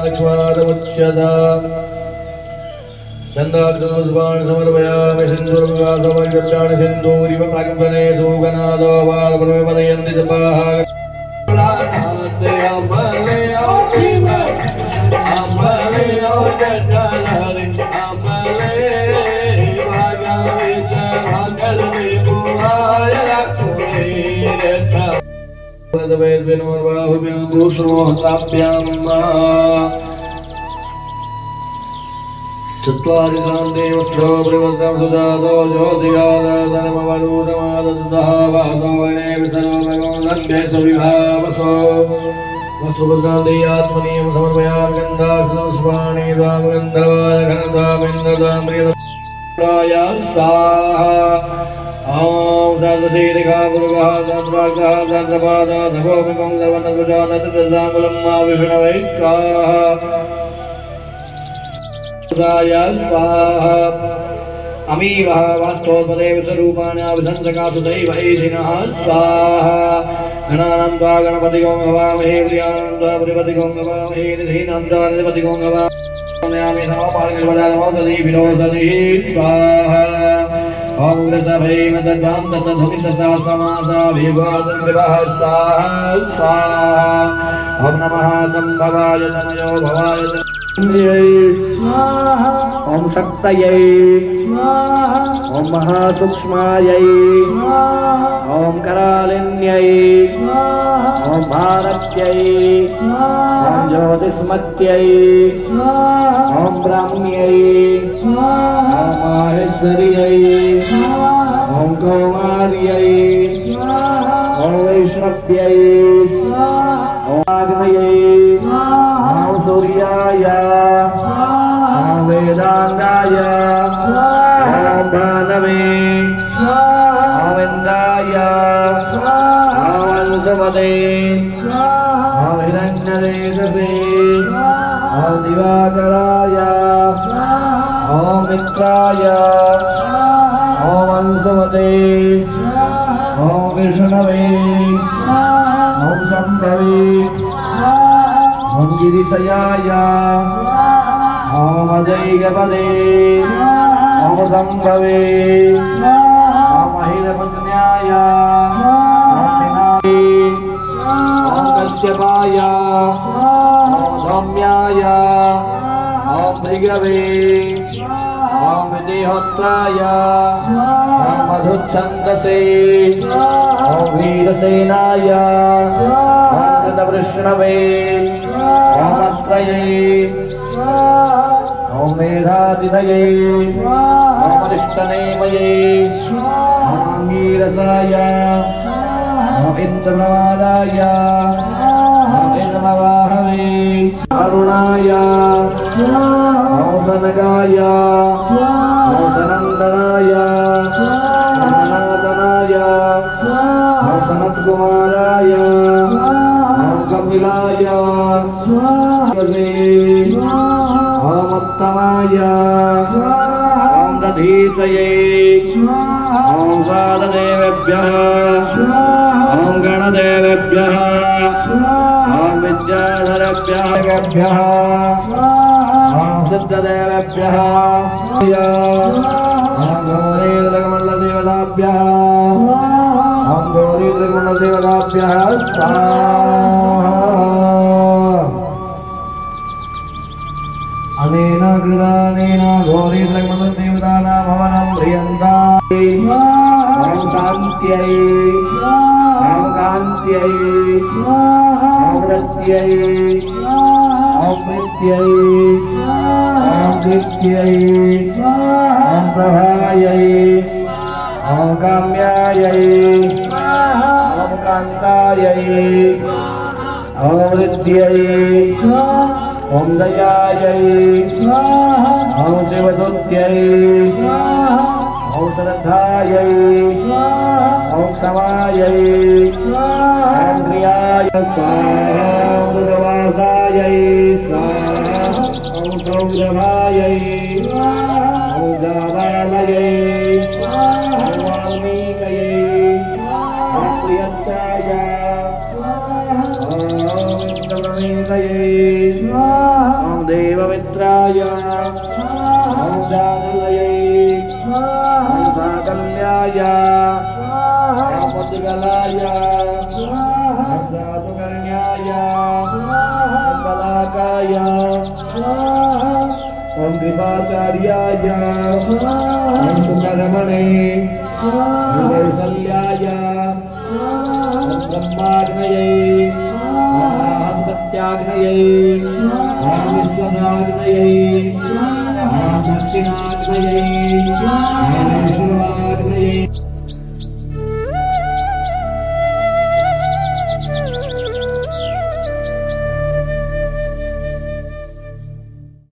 लक्ष्मादमुच्यता चंदाक्षरस्वान् समर्पयामि सिन्दूरमुखासमयत्राणि सिन्दूरिव प्राक्तने सूगनादो वादप्रविपदयन्ति जपाः चत्वारि देवस्रो प्रवृत्तं सुजातो ज्योतिगादधर्मवरूढमादतः वादो वने विसर्वमयो नन्ये सविभावसो वसुभद्रान्देयात्मनीयं समर्पयामि गन्धासुस्वाणि द्वामगन्धर्वाय घनदामिन्ददाम्रियदाय स्वाहा ॐ सर्वशीलिका गुरुगः सन्द्रागः सन्द्रपादः नभोमिकं सर्वनद्विजानतदसाङ्कुलं मा विष्णवे स्वाहा स्वाहा अमीवः वास्तोत्पदेव स्वरूपाणा विसंसकासुदैव ऐधिनः स्वाहा गणानां त्वा गणपतिगों हवामहे प्रियाणां त्वा प्रियपतिगों हवामहे निधीनां त्वा निधिपतिगों हवामहे नमोपालकर्मजानमोदधी विनोदधी स्वाहा ॐ वृतभैमदन्धमिषसा समासा विवादन्विवः स्वाहा स्वाहा ॐ नमः सम्भवाय तनयो भवाय स्वाहा ओम शक्तये स्वाहा ओम महासूक्ष्मायै स्वाहा ओम करालिन्यै स्वाहा ओम भारत्यै स्वाहा ओम ज्योतिष्मत्यै स्वाहा ओम ब्राह्म्यै स्वाहा ओम माहेश्वर्यै स्वाहा ओम कौमार्यै स्वाहा ओम वैष्णव्यै स्वाहा ओम आग्नेयै स्वाहा ओम सूर्याय ओम वेदांगाय ओम भानवे ओम इंद्राय ओम अंशमदे ओम हिरण्यदेशसे ओम दिवाकराय ओम मित्राय ओम अंशमदे ओम विष्णवे ओम शंभवे ओम गिरिशयाय ओम अजैगपदे ओम संभवे ओम अहिरपत्न्याय ओम कश्यपाय ओम धौम्याय ओम भृगवे ओम विदेहोत्राय ओम मधुच्छन्दसे ओम वीरसेनाय ओम कृतवृष्णवे ओम अत्रये ओम मेधातिथये ओम अरिष्टनेमये ओम वीरसाय ओम इन्द्रप्रवादाय ओम इन्द्रवाहवे अरुणाय ओम सनगाय ओम सनन्दनाय ओम सनातनाय ओम सनत्कुमाराय ओम कपिलाय ओम उत्तमाय ओम दधीतये ओम साधदेवेभ्यः ओम गणदेवेभ्यः ओम विद्याधरेभ्यः ओम सिद्धदेवेभ्यः ओम गौरीन्द्रकमण्डलदेवताभ्यः ओम गौरीन्द्रकमण्डलदेवताभ्यः अनेन कृतानेन गौरीन्द्रकमण्डलदेवतानां हवनं ह्रियन्ताम् ओम शान्त्यै ओम कान्त्यै ओम प्रत्यै ओम प्रीत्यै ओम दीप्त्यै ओम प्रभायै ओम काम्यायै ओम कान्तायै ओम वृद्ध्यै ओम दयायै ओम शिवदुत्यै ओम श्रद्धायै ओम क्षमायै ओम प्रियाय स्वाहा ओम दुर्वासायै स्वाहा ओम सौरभायै ओम जाबालयै ओम वाल्मीकयै ओम प्रियच्चाय ओम इंद्रप्रवीणयै जागलये साकल्याय पद्गलाय जातुकर्ण्याय बलाकाय ओम कृपाचार्याय ओम सुकर्मणे कौसल्याय ब्रह्माग्नये बृहस्पत्याग्नये विश्वनाग्नये दक्षिणाग्नये